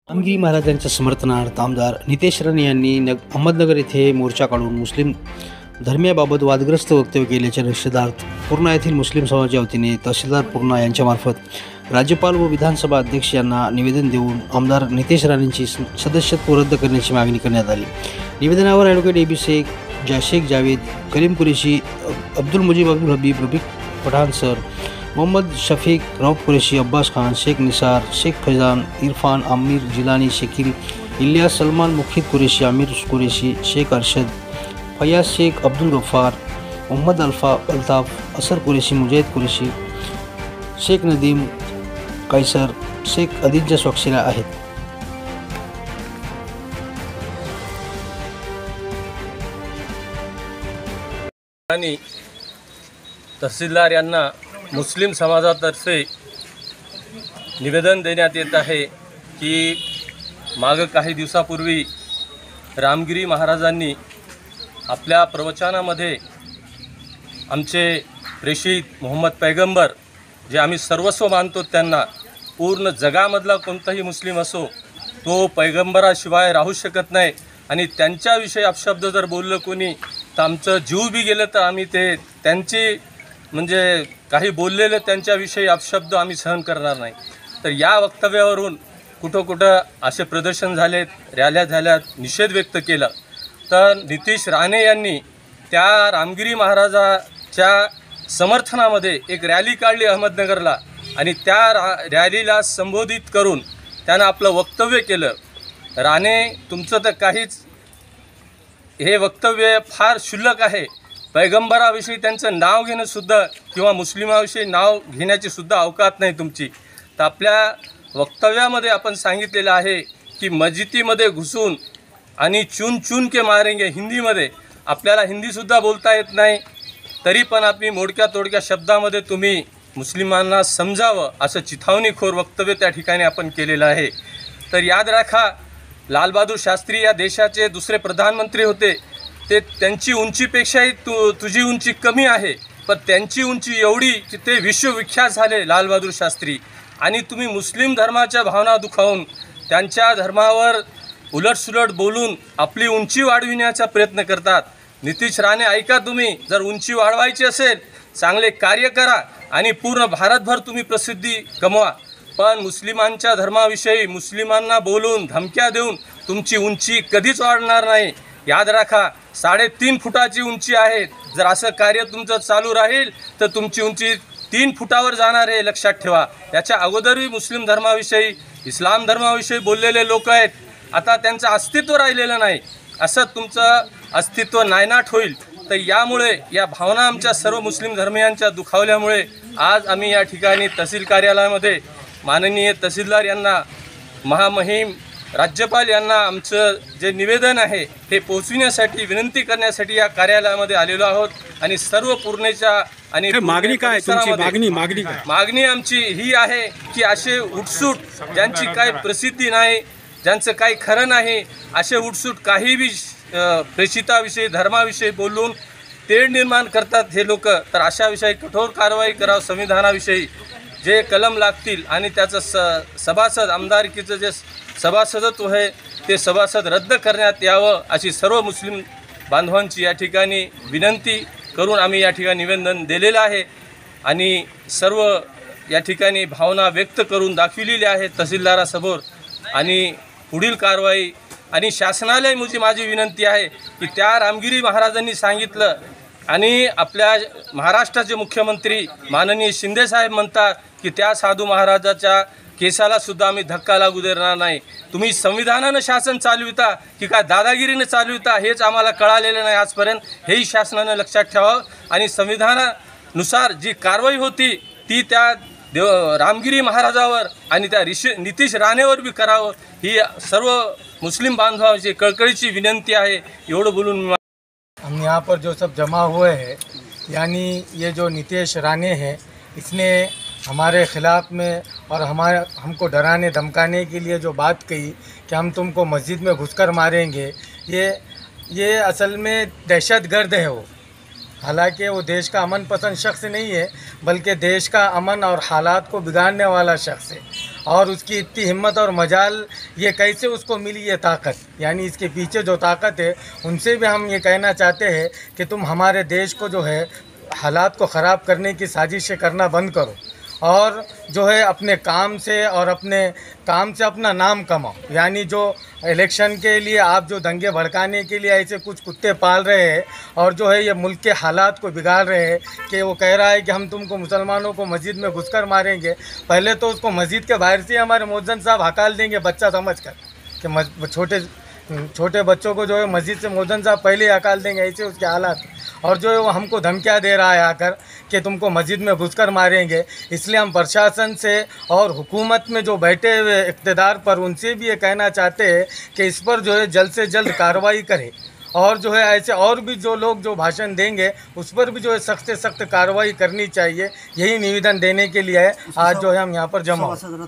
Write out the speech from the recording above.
रामगिरी महाराजांच्या समर्थनार्थ आमदार नितेश राणे यांनी अहमदनगर येथे मोर्चा काढून मुस्लिम धर्मियाबाबत वादग्रस्त वक्तव्य केल्याच्या निषेधार्थ पूर्णा येथील मुस्लिम समाजाच्या वतीने तहसीलदार पूर्णा यांच्यामार्फत राज्यपाल व विधानसभा अध्यक्ष यांना निवेदन देऊन आमदार नितेश राणेंची सदस्यत्व रद्द करण्याची मागणी करण्यात आली। निवेदनावर advocate A B Shaikh Javed, Karim Qureshi, Abdul Mujeeb Abdul Habib, Rafiq Pathan sir, Mohammed Shafiq, Rauf Qureshi, Abbas Khan, Shaikh Nisar, Shaikh Faizan, Irfan, Aamir, Jilani, Shakeel, Ilyas, Salman, Mukhid Qureshi, Aamir Qureshi, Shaikh Arshad, Fayaz Shaikh, Abdul Gaffar, Mohammed Altaf, Asar Qureshi, मुजाहिद कुरेशी, शेख नदीम, कैसर, शेख अदीलच्या स्वाक्षऱ्या आहेत। तहसीलदार यांना मुस्लिम समाजातर्फे निवेदन देण्यात येत आहे की मागं काही दिवसापूर्वी रामगिरी महाराजांनी आपल्या प्रवचनामध्ये आमचे प्रेषित मोहम्मद पैगंबर, जे आम्ही सर्वस्व मानतो त्यांना, पूर्ण जगामधला कोणताही मुस्लिम असो तो पैगंबराशिवाय राहू शकत नाही आणि त्यांच्याविषयी अपशब्द जर बोललं कोणी तर आमचं जीव बी गेलं तर आम्ही ते त्यांची म्हणजे काही बोललेलं त्यांच्याविषयी अपशब्द आम्ही सहन करणार नाही। तर या वक्तव्यावरून कुठं असे प्रदर्शन झालेत, रॅल्या झाल्यात, निषेध व्यक्त केला। तर नितेश राणे यांनी त्या रामगिरी महाराजाच्या समर्थनामध्ये एक रॅली काढली अहमदनगरला आणि त्या रॅलीला संबोधित करून त्यानं आपलं वक्तव्य केलं। राणे, तुमचं तर काहीच हे वक्तव्य फार क्षुल्लक आहे। पैगंबराविषयी त्यांचं नाव घेणंसुद्धा किंवा मुस्लिमाविषयी नाव घेण्याची सुद्धा अवकात नाही तुमची। तर आपल्या वक्तव्यामध्ये आपण सांगितलेलं आहे की मस्जिदीमध्ये घुसून आणि चून के मारेंगे, हिंदीमध्ये आपल्याला हिंदीसुद्धा बोलता येत नाही, तरी पण आपली मोडक्या तोडक्या शब्दामध्ये तुम्ही मुस्लिमांना समजावं असं चिथावणीखोर वक्तव्य त्या ठिकाणी आपण केलेलं आहे। तर याद राखा, लालबहादूर शास्त्री या देशाचे दुसरे प्रधानमंत्री होते, ते त्यांची उंचीपेक्षाही तुझी उंची कमी आहे, पण त्यांची उंची एवढी की ते विश्वविख्यात झाले लालबहादूर शास्त्री। आणि तुम्ही मुस्लिम धर्माच्या भावना दुखावून त्यांच्या धर्मावर उलटसुलट बोलून आपली उंची वाढविण्याचा प्रयत्न करतात। नितेश राणे, ऐका, तुम्ही जर उंची वाढवायची असेल चांगले कार्य करा आणि पूर्ण भारतभर तुम्ही प्रसिद्धी कमवा, पण मुस्लिमांच्या धर्माविषयी मुस्लिमांना बोलून धमक्या देऊन तुमची उंची कधीच वाढणार नाही। याद राखा, 3.5 फुटाची उंची आहे। जर असं कार्य तुमचं चालू राहील तर तुमची उंची 3 फुटावर जाणार आहे, लक्षात ठेवा। याच्या अगोदरही मुस्लिम धर्माविषयी, इस्लाम धर्माविषयी बोललेले लोक आहेत, आता त्यांचं अस्तित्व राहिलेलं नाही, असं तुमचं अस्तित्व नायनाट होईल। तर यामुळे या भावना आमच्या सर्व मुस्लिम धर्मियांच्या दुखावल्यामुळे आज आम्ही या ठिकाणी तहसील कार्यालयामध्ये माननीय तहसीलदार यांना, महामहिम राज्यपाल यांना आमचं जे निवेदन आहे हे पोहोचविण्यासाठी, विनंती करण्यासाठी या कार्यालयामध्ये आलेलो आहोत। आणि सर्व पूर्णेच्या आणि मागणी काय तुमची? मागणी काय? मागणी आमची ही आहे की असे उठसूट, ज्यांची काही प्रसिद्धी नाही, ज्यांचं काही खरं नाही, असे उठसूट काही बी प्रेषिताविषयी, धर्माविषयी बोलून तेढ निर्माण करतात हे लोक, तर अशाविषयी कठोर कारवाई करावं। संविधानाविषयी जे कलम लागतील आणि त्याचं सभासद, आमदारकीचं जे सभासदत्व आहे ते सभासद रद्द करण्यात यावं अशी सर्व मुस्लिम बांधवांची या ठिकाणी विनंती करून आम्ही या ठिकाणी निवेदन दिलेलं आहे आणि सर्व या ठिकाणी भावना व्यक्त करून दाखविलेली आहे तहसीलदारासमोर। आणि पुढील कारवाई आणि शासनाला माझी विनंती आहे की त्या रामगिरी महाराजांनी सांगितलं आणि आपल्या महाराष्ट्राचे मुख्यमंत्री माननीय शिंदेसाहेब म्हणतात की त्या साधू महाराजाच्या केसाला सुद्धा आम्ही धक्का लागू देणार नाही। तुम्ही संविधानानं शासन चालविता की काय दादागिरीनं चालविता हेच आम्हाला कळालेलं नाही आजपर्यंत, हेही शासनानं लक्षात ठेवावं। आणि संविधानानुसार जी कारवाई होती ती त्या रामगिरी महाराजावर आणि त्या नितेश राणेवर भी करावं, ही सर्व मुस्लिम बांधवांची कळकळीची विनंती आहे। एवढं बोलून हम यहाँ पर जो सब जमा हुए हैं, यानी ये जो नितेश राणे है, इसने हमारे ख़िलाफ़ में और हमको डराने धमकाने के लिए जो बात कही कि हम तुमको मस्जिद में घुसकर मारेंगे, ये असल में दहशतगर्द है वो। हालांकि वो देश का अमन पसंद शख्स नहीं है, बल्कि देश का अमन और हालात को बिगाड़ने वाला शख्स है। और उसकी इतनी हिम्मत और मजाल ये कैसे उसको मिली ये ताकत, यानी इसके पीछे जो ताकत है उनसे भी हम ये कहना चाहते हैं कि तुम हमारे देश को जो है हालात को ख़राब करने की साजिशें करना बंद करो और जो है अपने काम से और अपने काम से अपना नाम कमाओ। यानी जो इलेक्शन के लिए आप जो दंगे भड़काने के लिए ऐसे कुछ कुत्ते पाल रहे हैं और जो है ये मुल्क के हालात को बिगाड़ रहे हैं कि वो कह रहा है कि हम तुमको मुसलमानों को मस्जिद में घुसकर मारेंगे, पहले तो उसको मस्जिद के बाहर से हमारे मौज़न साहब हकाल देंगे बच्चा समझकर कि छोटे बच्चों को जो है मस्जिद से मौज़न साहब पहले ही हकाल देंगे, ऐसे उसके हालात। और जो है वो हमको धमकियाँ दे रहा है आकर कि तुमको मस्जिद में घुसकर मारेंगे। इसलिए हम प्रशासन से और हुकूमत में जो बैठे हुए इक़्तिदार पर उनसे भी ये कहना चाहते हैं कि इस पर जो है जल्द से जल्द कार्रवाई करें और जो है ऐसे और भी जो लोग जो भाषण देंगे उस पर भी जो है सख्त से सख्त कार्रवाई करनी चाहिए। यही निवेदन देने के लिए है आज जो है हम यहाँ पर जमा हुए।